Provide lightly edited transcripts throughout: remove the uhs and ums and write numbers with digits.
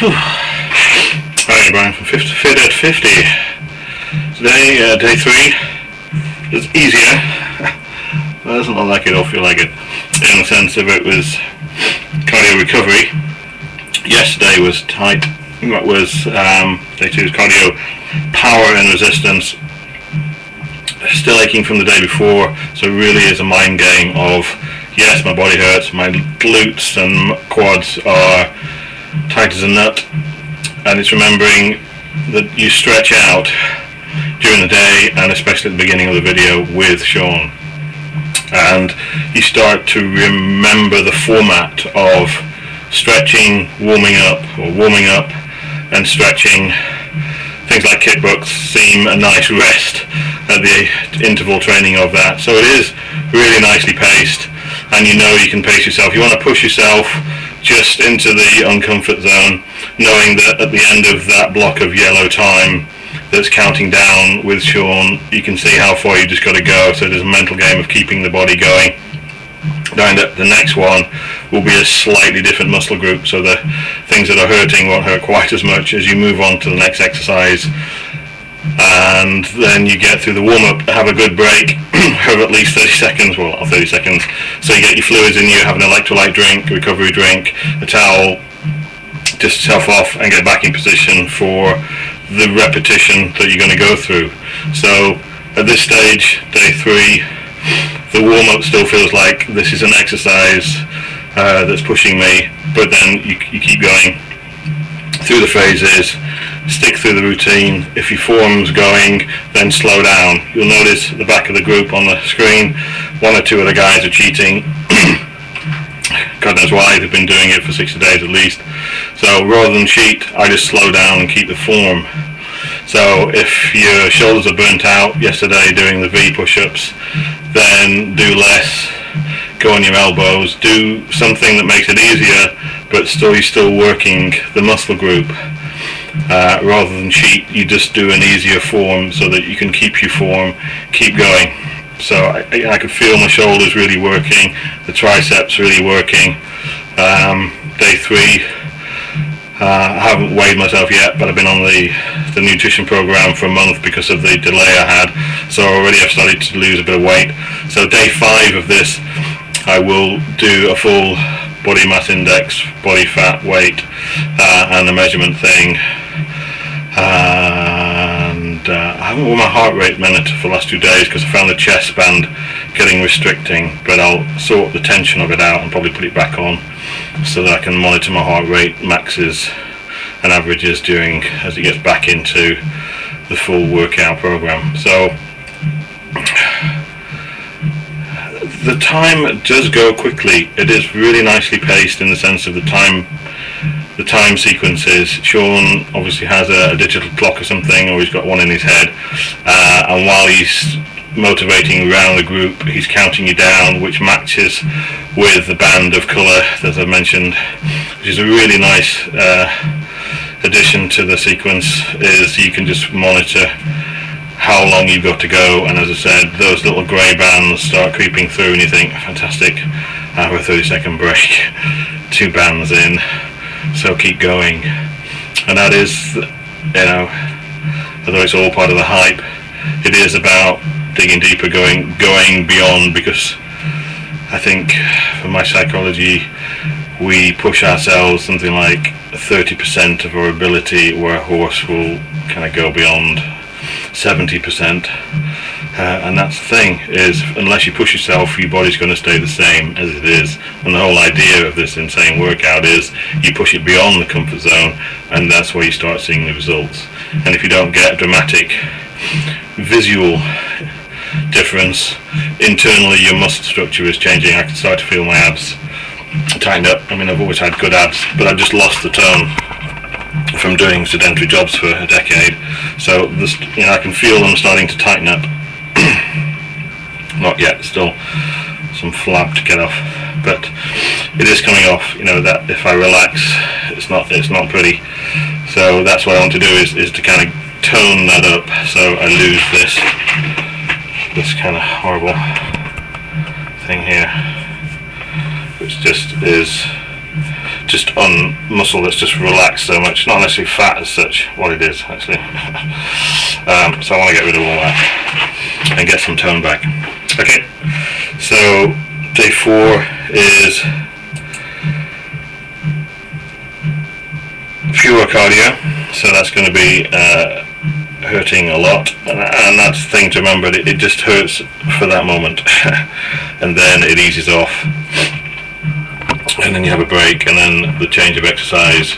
Hi, Brian from Fit at 50. Today, day 3. It's easier. It doesn't look like it or feel like it, in the sense of it was cardio recovery. Yesterday was tight. That was day 2 was cardio power and resistance. Still aching from the day before, so it really is a mind game of, yes, my body hurts, my glutes and quads are tight as a nut, and it's remembering that you stretch out during the day, and especially at the beginning of the video with Sean, and you start to remember the format of stretching, warming up and stretching. Things like kickbooks seem a nice rest at the interval training of that, so it is really nicely paced, and you know you can pace yourself. You want to push yourself just into the uncomfort zone, knowing that at the end of that block of yellow time that's counting down with Sean, you can see how far you just got to go. So there's a mental game of keeping the body going, knowing that the next one will be a slightly different muscle group, so the things that are hurting won't hurt quite as much as you move on to the next exercise. And then you get through the warm-up, have a good break of at least 30 seconds, well, not 30 seconds, so you get your fluids in you, have an electrolyte drink, a recovery drink, a towel, dust yourself off and get back in position for the repetition that you're going to go through. So at this stage, day 3, the warm-up still feels like this is an exercise that's pushing me, but then you keep going through the phases, stick through the routine. If your form's going, then slow down. You'll notice the back of the group on the screen, 1 or 2 of the guys are cheating. God knows why, they've been doing it for 60 days at least. So rather than cheat, I just slow down and keep the form. So if your shoulders are burnt out yesterday doing the V push-ups, then do less, go on your elbows, do something that makes it easier, but still you're still working the muscle group. Rather than cheat, you just do an easier form so that you can keep your form, keep going. So I could feel my shoulders really working, the triceps really working. Day 3, I haven't weighed myself yet, but I've been on the nutrition program for a month because of the delay I had, so already I've started to lose a bit of weight. So day 5 of this, I will do a full body mass index, body fat, weight, and a measurement thing. And I haven't worn my heart rate monitor for the last 2 days because I found the chest band getting restricting, but I'll sort the tension of it out and probably put it back on so that I can monitor my heart rate maxes and averages during as it gets back into the full workout program. So the time does go quickly. It is really nicely paced in the sense of the time sequences. Sean obviously has a digital clock or something, or he's got one in his head, and while he's motivating around the group, he's counting you down, which matches with the band of colour that I mentioned, which is a really nice addition to the sequence. Is you can just monitor how long you've got to go, and as I said, those little grey bands start creeping through and you think, fantastic, I have a 30-second break, 2 bands in, so keep going. And that is, you know, although it's all part of the hype, it is about digging deeper, going beyond, because I think for my psychology we push ourselves something like 30% of our ability, where a horse will kind of go beyond 70%, and that's the thing, is unless you push yourself, your body's going to stay the same as it is. And the whole idea of this insane workout is you push it beyond the comfort zone, and that's where you start seeing the results. And if you don't get a dramatic visual difference, internally your muscle structure is changing. I can start to feel my abs tightened up. I mean, I've always had good abs, but I've just lost the tone from doing sedentary jobs for a decade. So this, you know, I can feel them starting to tighten up. Not yet, still some flab to get off, but it is coming off. You know, that if I relax, it's not pretty. So that's what I want to do, is to kind of tone that up, so I lose this kind of horrible thing here, which just is just on muscle that's just relaxed so much, not necessarily fat as such. What it is actually. So I want to get rid of all that and get some tone back. Okay, so day 4 is pure cardio, so that's going to be hurting a lot, and that's the thing to remember, it just hurts for that moment and then it eases off, and then you have a break, and then the change of exercise.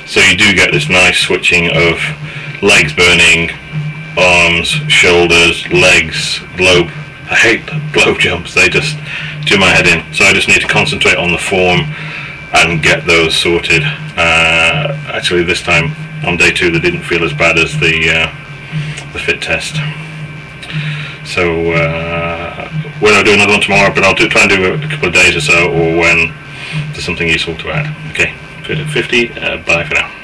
So you do get this nice switching of legs burning, arms, shoulders, legs, globe. I hate globe jumps, they just do my head in, so I just need to concentrate on the form and get those sorted. Actually this time on day 2 they didn't feel as bad as the fit test. So when I'll do another one tomorrow, but I'll try and do a couple of days or so, or when there's something useful to add. Okay, Fit at 50, bye for now.